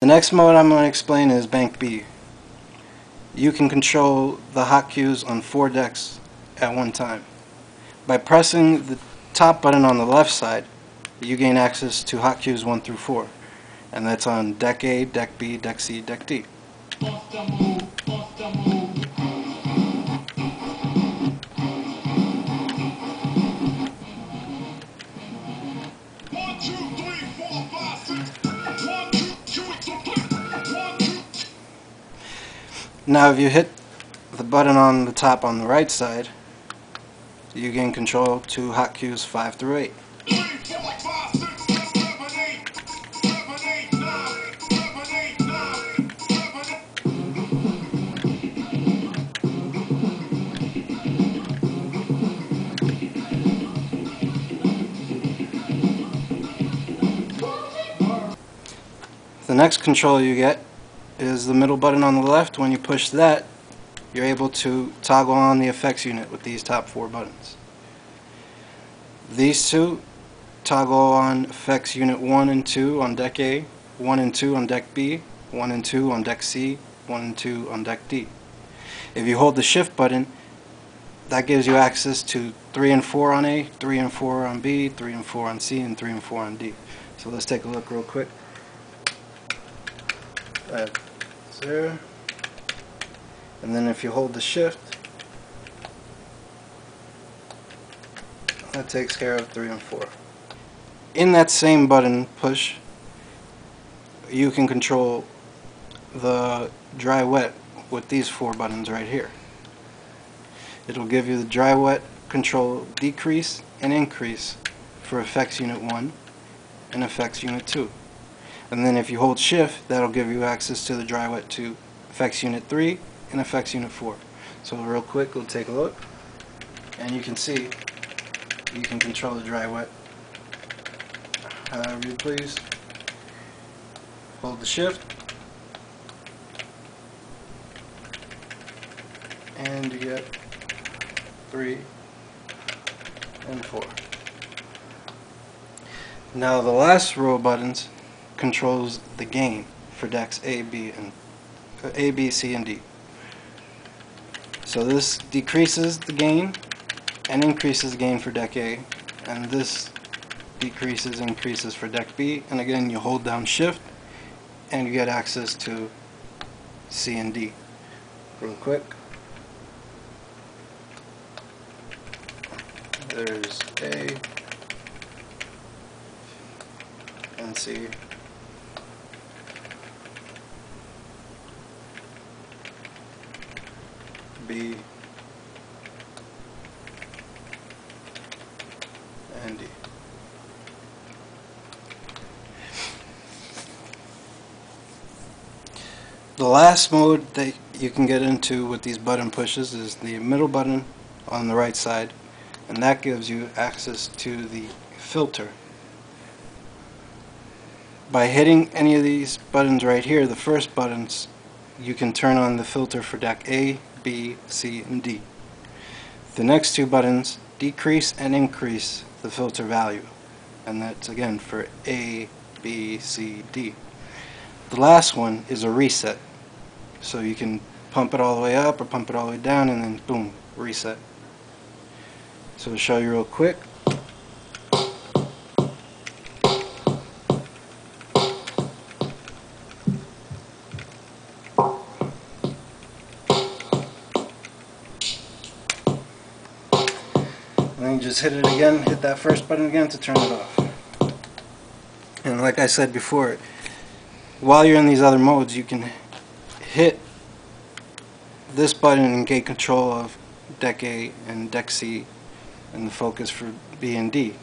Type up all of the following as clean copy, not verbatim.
next mode I'm going to explain is Bank B. You can control the hotkeys on 4 decks at one time. By pressing the top button on the left side, you gain access to hotkeys 1 through 4. And that's on Deck A, Deck B, Deck C, Deck D. Now if you hit the button on the top on the right side, you gain control to hotkeys 5 through 8. The next control you get is the middle button on the left. When you push that, you're able to toggle on the effects unit with these top 4 buttons. These two toggle on effects unit 1 and 2 on Deck A, 1 and 2 on Deck B, 1 and 2 on Deck C, 1 and 2 on Deck D. If you hold the shift button, that gives you access to 3 and 4 on A, 3 and 4 on B, 3 and 4 on C, and 3 and 4 on D. So let's take a look real quick. That's there. And then if you hold the shift, that takes care of 3 and 4. In that same button push, you can control the dry wet with these 4 buttons right here. It'll give you the dry wet control decrease and increase for effects unit 1 and effects unit 2. And then if you hold shift, that'll give you access to the dry wet to effects unit 3 and effects unit 4. So real quick, we'll take a look, and you can see you can control the dry wet however you please. Hold the shift and you get 3 and 4. Now the last row of buttons controls the gain for decks A, B, C, and D. So this decreases the gain and increases the gain for Deck A, and this decreases, increases for Deck B. And again, you hold down shift and you get access to C and D. Real quick. There's A and C. B and D. The last mode that you can get into with these button pushes is the middle button on the right side, and that gives you access to the filter. By hitting any of these buttons right here, the first buttons, you can turn on the filter for Deck A, B, C, and D. The next 2 buttons decrease and increase the filter value, and that's again for A, B, C, D. The last one is a reset, so you can pump it all the way up or pump it all the way down, and then boom, reset. So to show you real quick, and then you just hit it again, hit that first button again to turn it off. And like I said before, while you're in these other modes, you can hit this button and gain control of Deck A and Deck C and the focus for B and D.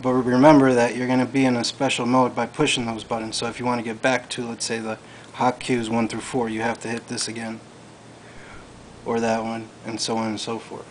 But remember that you're going to be in a special mode by pushing those buttons. So if you want to get back to, let's say, the hotkeys 1 through 4, you have to hit this again, or that one, and so on and so forth.